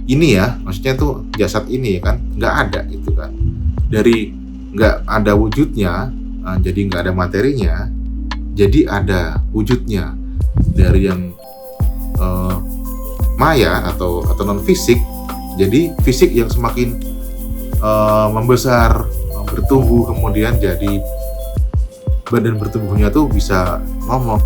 ini ya, maksudnya tuh jasad ini kan nggak ada gitu kan. Dari nggak ada wujudnya, jadi nggak ada materinya, jadi ada wujudnya. Dari yang eh, maya atau non fisik, jadi fisik yang semakin membesar, bertumbuh, kemudian jadi badan bertubuhnya tuh bisa ngomong.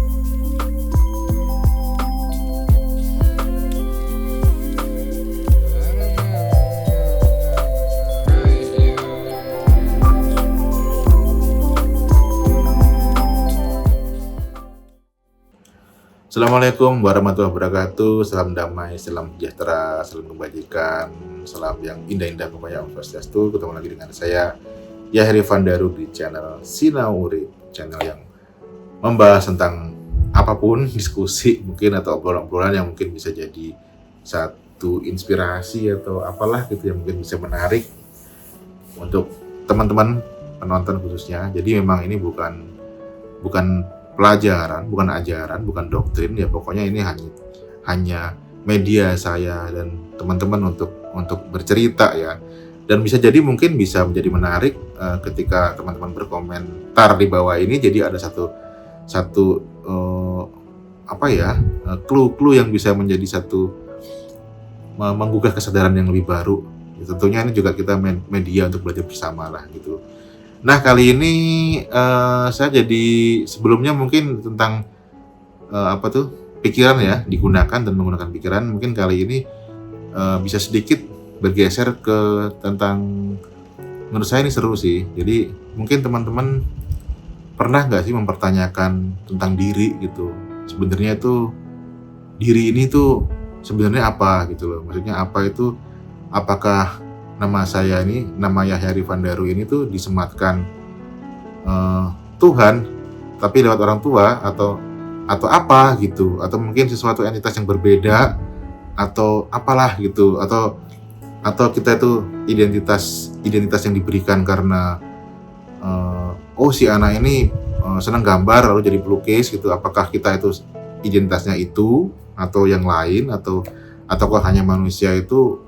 Assalamualaikum warahmatullahi wabarakatuh. Salam damai, salam sejahtera, salam kebajikan, salam yang indah-indah pokoknya Om Swastiastu. Ketemu lagi dengan saya Yahri Vandaru di channel Sinau Urip, channel yang membahas tentang apapun, diskusi mungkin atau obrolan-obrolan yang mungkin bisa jadi satu inspirasi atau apalah gitu yang mungkin bisa menarik untuk teman-teman penonton khususnya. Jadi memang ini bukan pelajaran, bukan ajaran, bukan doktrin ya, pokoknya ini hanya media saya dan teman-teman untuk bercerita ya. Dan bisa jadi mungkin bisa menjadi menarik ketika teman-teman berkomentar di bawah ini, jadi ada satu clue yang bisa menjadi satu menggugah kesadaran yang lebih baru. Ya, tentunya ini juga kita media untuk belajar bersama lah gitu. Nah, kali ini saya jadi sebelumnya mungkin tentang pikiran ya, digunakan dan menggunakan pikiran. Mungkin kali ini bisa sedikit bergeser ke tentang, menurut saya ini seru sih. Jadi mungkin teman-teman pernah nggak sih mempertanyakan tentang diri gitu. Sebenarnya itu diri ini tuh sebenarnya apa gitu loh. Maksudnya apa itu, apakah nama saya ini, nama Yahri Vandaru ini tuh disematkan Tuhan, tapi lewat orang tua atau apa gitu, atau mungkin sesuatu entitas yang berbeda atau apalah gitu, atau kita itu identitas yang diberikan karena si anak ini senang gambar lalu jadi pelukis gitu. Apakah kita itu identitasnya itu atau yang lain, ataukah hanya manusia itu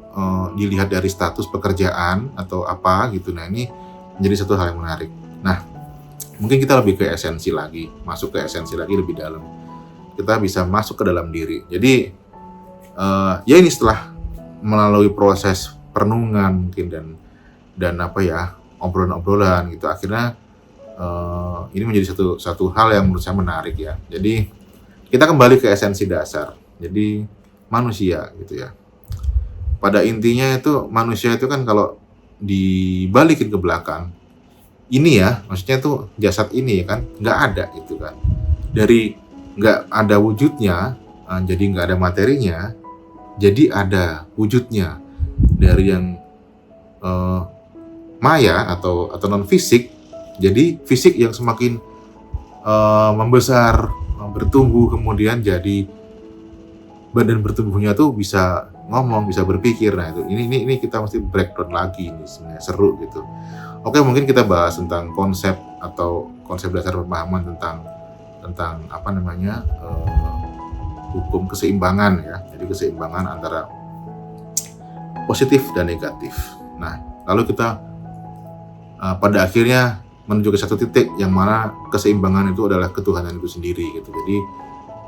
dilihat dari status pekerjaan atau apa gitu. Nah, ini menjadi satu hal yang menarik. Nah, mungkin kita lebih ke esensi lagi, masuk ke esensi lagi lebih dalam. Kita bisa masuk ke dalam diri. Jadi ya ini setelah melalui proses perenungan mungkin dan obrolan-obrolan gitu, akhirnya ini menjadi satu hal yang menurut saya menarik ya. Jadi kita kembali ke esensi dasar. Jadi manusia gitu ya. Pada intinya itu manusia itu kan kalau dibalikin ke belakang, ini ya, maksudnya tuh jasad ini kan nggak ada gitu kan. Dari nggak ada wujudnya, jadi nggak ada materinya, jadi ada wujudnya. Dari yang maya atau non fisik, jadi fisik yang semakin membesar, bertumbuh, kemudian jadi badan bertubuhnya tuh bisa ngomong, bisa berpikir. Nah, itu ini kita mesti breakdown lagi, ini sebenarnya seru gitu. Oke, mungkin kita bahas tentang konsep dasar pemahaman tentang hukum keseimbangan ya. Jadi keseimbangan antara positif dan negatif. Nah, lalu kita pada akhirnya menuju ke satu titik yang mana keseimbangan itu adalah ketuhanan itu sendiri gitu. Jadi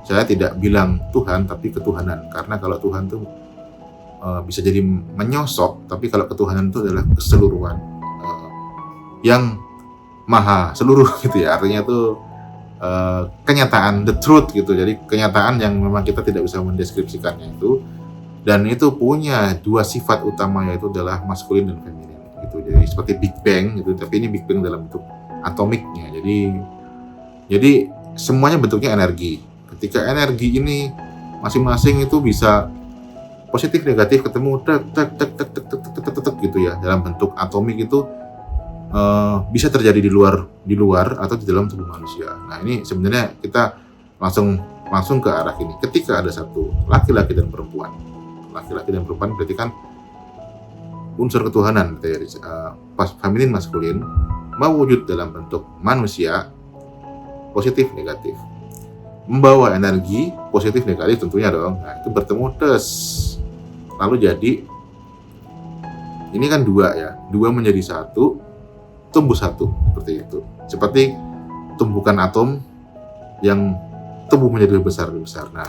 saya tidak bilang Tuhan tapi ketuhanan, karena kalau Tuhan tuh bisa jadi menyosok, tapi kalau ketuhanan itu adalah keseluruhan yang maha seluruh gitu ya. Artinya itu kenyataan, the truth gitu. Jadi kenyataan yang memang kita tidak bisa mendeskripsikannya itu, dan itu punya dua sifat utama, yaitu adalah maskulin dan feminin gitu. Jadi seperti Big Bang gitu, tapi ini Big Bang dalam bentuk atomiknya. Jadi semuanya bentuknya energi. Ketika energi ini masing-masing itu bisa positif negatif ketemu tek gitu ya, dalam bentuk atomik itu bisa terjadi di luar atau di dalam tubuh manusia. Nah, ini sebenarnya kita langsung ke arah ini. Ketika ada satu laki-laki dan perempuan berarti kan unsur ketuhanan, feminin maskulin mewujud dalam bentuk manusia, positif negatif, membawa energi positif negatif tentunya dong. Nah, itu bertemu lalu jadi ini kan dua ya, dua menjadi satu, tumbuh satu, seperti itu. Seperti tumbukan atom yang tumbuh menjadi lebih besar. Nah,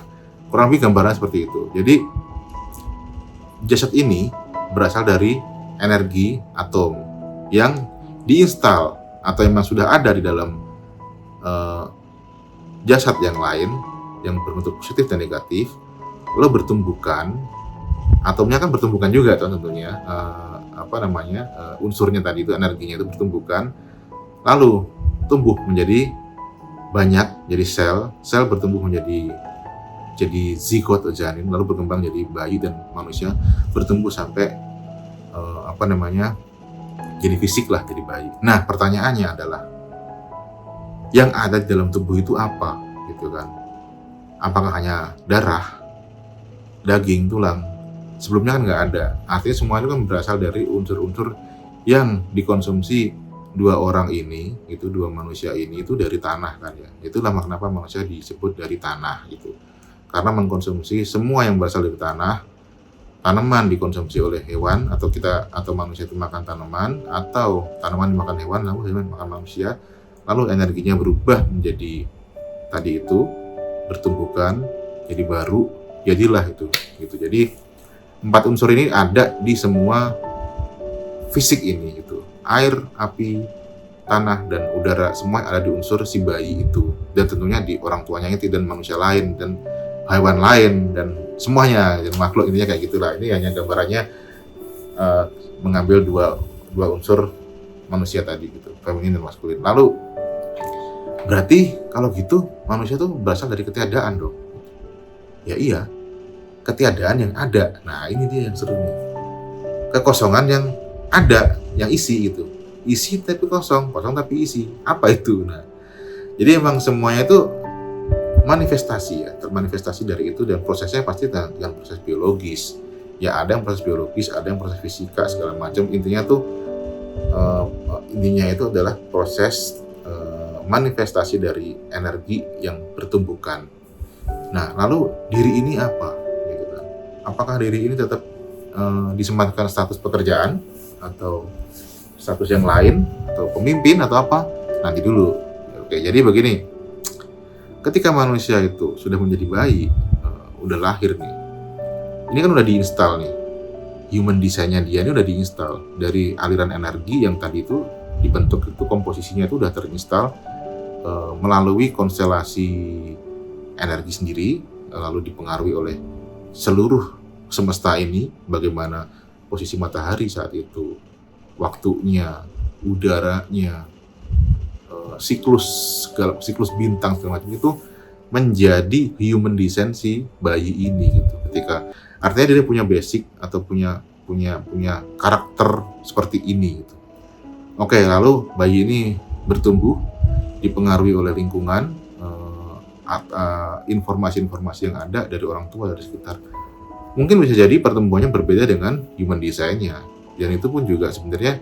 kurang lebih gambaran seperti itu. Jadi jasad ini berasal dari energi atom yang diinstal atau memang sudah ada di dalam jasad yang lain yang berbentuk positif dan negatif, lalu bertumbukan. Atomnya kan bertumbukan juga tentunya, unsurnya tadi itu, energinya itu bertumbukan, lalu tumbuh menjadi banyak, jadi sel bertumbuh menjadi zigot atau janin, lalu berkembang jadi bayi, dan manusia bertumbuh sampai jadi fisik lah, jadi bayi. Nah, pertanyaannya adalah yang ada di dalam tubuh itu apa, gitu kan? Apakah hanya darah, daging, tulang? Sebelumnya kan nggak ada. Artinya semua itu kan berasal dari unsur-unsur yang dikonsumsi dua manusia ini itu dari tanah kan ya. Itulah kenapa manusia disebut dari tanah itu. Karena mengkonsumsi semua yang berasal dari tanah. Tanaman dikonsumsi oleh hewan, atau manusia itu makan tanaman, atau tanaman dimakan hewan, lalu hewan makan manusia, lalu energinya berubah menjadi tadi itu, bertumbuhkan jadi baru, jadilah itu gitu. Jadi 4 unsur ini ada di semua fisik ini gitu. Air, api, tanah, dan udara, semua ada di unsur si bayi itu, dan tentunya di orang tuanya itu, dan manusia lain, dan hewan lain, dan semuanya, dan makhluk, intinya kayak gitulah. Ini hanya gambarannya mengambil dua unsur manusia tadi gitu, feminin dan maskulin. Lalu berarti kalau gitu manusia tuh berasal dari ketiadaan dong. Ya iya, ketiadaan yang ada. Nah, ini dia yang seru nih. Kekosongan yang ada, yang isi gitu. Isi tapi kosong tapi isi. Apa itu? Nah, jadi emang semuanya itu manifestasi ya, termanifestasi dari itu, dan prosesnya pasti dengan proses biologis. Ya ada yang proses biologis, ada yang proses fisika segala macam. Intinya itu adalah proses manifestasi dari energi yang bertumbukan. Nah, lalu diri ini apa? Gitu kan? Apakah diri ini tetap disematkan status pekerjaan atau status yang lain, atau pemimpin, atau apa? Nanti dulu. Oke, jadi begini. Ketika manusia itu sudah menjadi bayi, udah lahir nih, ini kan udah diinstal nih, human design-nya dia ini udah diinstal dari aliran energi yang tadi itu dibentuk itu, komposisinya itu udah terinstal melalui konstelasi energi sendiri, lalu dipengaruhi oleh seluruh semesta ini, bagaimana posisi matahari saat itu, waktunya, udaranya, siklus bintang segala macam itu menjadi human design si bayi ini gitu. Ketika artinya dia punya basic atau punya karakter seperti ini gitu. Oke, lalu bayi ini bertumbuh dipengaruhi oleh lingkungan, informasi-informasi yang ada dari orang tua, dari sekitar. Mungkin bisa jadi pertumbuhannya berbeda dengan human design-nya, dan itu pun juga sebenarnya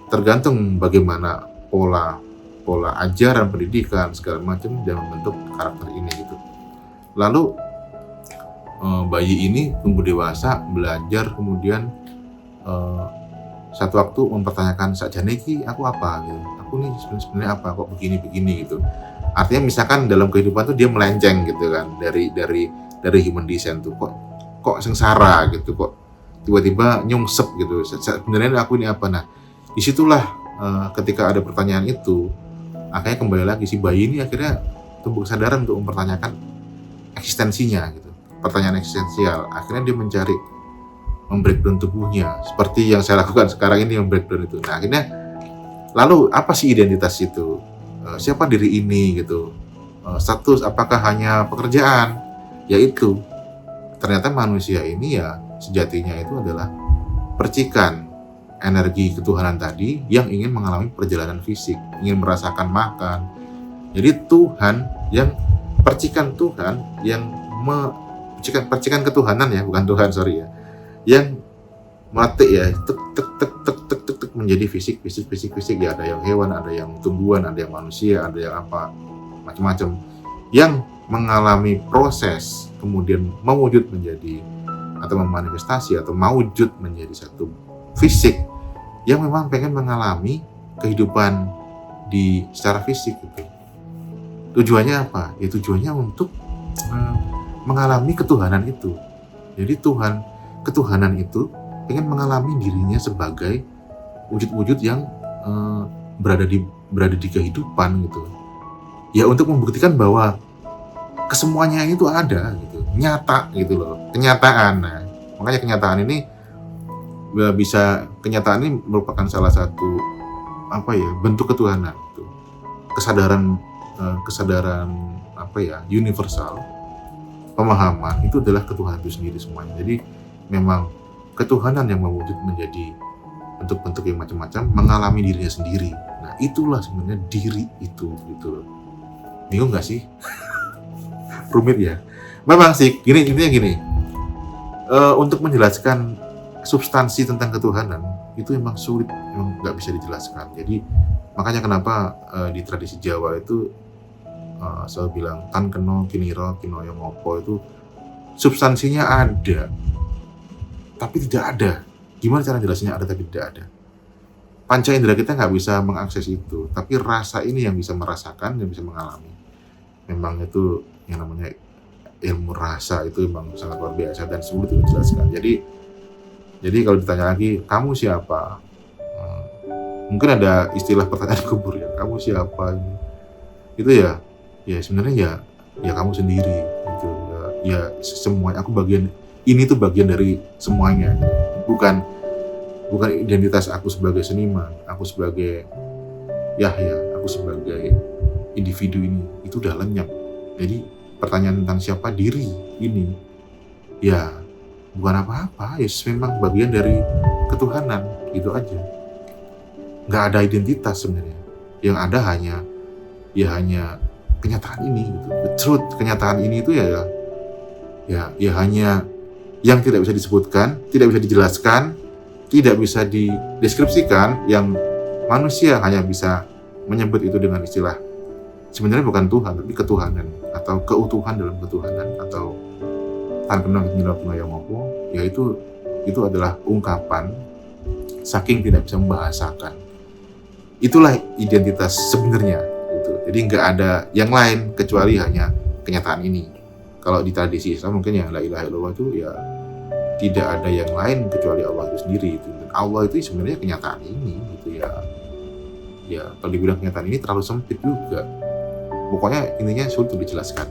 tergantung bagaimana pola ajaran, pendidikan segala macam dan membentuk karakter ini gitu. Lalu bayi ini tumbuh dewasa, belajar, kemudian satu waktu mempertanyakan, sakjane iki aku apa gitu. Aku nih sebenarnya apa, kok begini gitu. Artinya misalkan dalam kehidupan tuh dia melenceng gitu kan dari human design tuh, kok sengsara gitu, kok tiba-tiba nyungsep gitu. Sebenarnya aku ini apa? Nah, disitulah ketika ada pertanyaan itu, akhirnya kembali lagi si bayi ini akhirnya tumbuh kesadaran untuk mempertanyakan eksistensinya gitu. Pertanyaan eksistensial. Akhirnya dia mencari membreakdown tubuhnya seperti yang saya lakukan sekarang ini, membreakdown itu. Nah, akhirnya lalu apa sih identitas itu? Siapa diri ini gitu? Status apakah hanya pekerjaan? Yaitu ternyata manusia ini ya sejatinya itu adalah percikan energi ketuhanan tadi yang ingin mengalami perjalanan fisik, ingin merasakan makan. Jadi Tuhan yang percikan Tuhan yang percikan ketuhanan ya, bukan Tuhan, sorry ya, yang melatih ya, tek menjadi fisik ya, ada yang hewan, ada yang tumbuhan, ada yang manusia, ada yang apa, macam-macam, yang mengalami proses kemudian mewujud menjadi atau memanifestasi atau mewujud menjadi satu fisik yang memang pengen mengalami kehidupan di secara fisik gitu. Tujuannya apa? Ya tujuannya untuk mengalami ketuhanan itu. Jadi ketuhanan itu pengen mengalami dirinya sebagai wujud-wujud yang berada di kehidupan gitu. Ya untuk membuktikan bahwa kesemuanya itu ada gitu, nyata gitu loh, kenyataan. Nah, makanya kenyataan ini kenyataan ini merupakan salah satu bentuk ketuhanan gitu. Kesadaran universal, pemahaman itu adalah ketuhanan itu sendiri semuanya. Jadi memang ketuhanan yang mewujud menjadi bentuk-bentuk yang macam-macam, mengalami dirinya sendiri. Nah itulah sebenarnya diri itu gitu. Bingung nggak sih? Rumit ya. Memang sih intinya gini. Untuk menjelaskan substansi tentang ketuhanan itu memang sulit, memang nggak bisa dijelaskan. Jadi makanya kenapa di tradisi Jawa itu selalu bilang tan keno kiniro kinoyo ngopo, itu substansinya ada tapi tidak ada. Gimana cara jelasnya ada tapi tidak ada? Panca indera kita nggak bisa mengakses itu, tapi rasa ini yang bisa merasakan, yang bisa mengalami. Memang itu yang namanya ilmu rasa, itu memang sangat luar biasa dan sulit untuk dijelaskan. Jadi kalau ditanya lagi, kamu siapa? Mungkin ada istilah pertanyaan kubur ya, kamu siapa? Itu ya sebenarnya ya kamu sendiri gitu. Ya semuanya, aku bagian ini tuh bagian dari semuanya. Bukan identitas aku sebagai seniman, aku sebagai aku sebagai individu ini, itu udah lenyap. Jadi pertanyaan tentang siapa diri ini ya bukan apa-apa, ya memang bagian dari ketuhanan gitu aja. Nggak ada identitas sebenarnya. Yang ada hanya kenyataan ini gitu. The truth, kenyataan ini itu ya hanya yang tidak bisa disebutkan, tidak bisa dijelaskan, tidak bisa dideskripsikan, yang manusia hanya bisa menyebut itu dengan istilah sebenarnya bukan Tuhan tapi ketuhanan atau keutuhan dalam ketuhanan, atau tan kenal yang ngopo, ya itu adalah ungkapan saking tidak bisa membahasakan. Itulah identitas sebenarnya gitu. Jadi nggak ada yang lain kecuali hanya kenyataan ini. Kalau di tradisi Islam mungkin yang la ilaha illallah itu ya tidak ada yang lain kecuali Allah itu sendiri itu. Dan Allah itu sebenarnya kenyataan ini gitu ya. Ya kalau dibilang kenyataan ini terlalu sempit juga. Pokoknya intinya sulit untuk dijelaskan.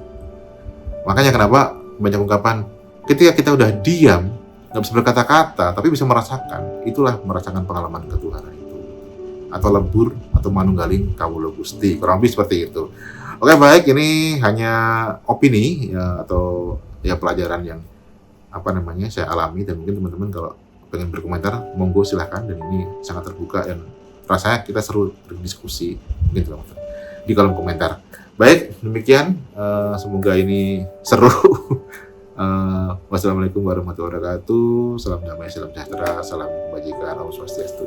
Makanya kenapa banyak ungkapan ketika kita udah diam, nggak bisa berkata-kata tapi bisa merasakan, itulah merasakan pengalaman ketuhanan itu. Atau lebur atau manunggaling kawula Gusti, kurang lebih seperti itu. Oke, baik, ini hanya opini ya, atau ya pelajaran yang saya alami, dan mungkin teman-teman kalau pengen berkomentar monggo silahkan, dan ini sangat terbuka dan rasanya kita seru berdiskusi mungkin teman-teman di kolom komentar. Baik, demikian semoga ini seru. Wassalamualaikum warahmatullahi wabarakatuh. Salam damai, salam sejahtera, salam kebajikan, Om Swastiastu.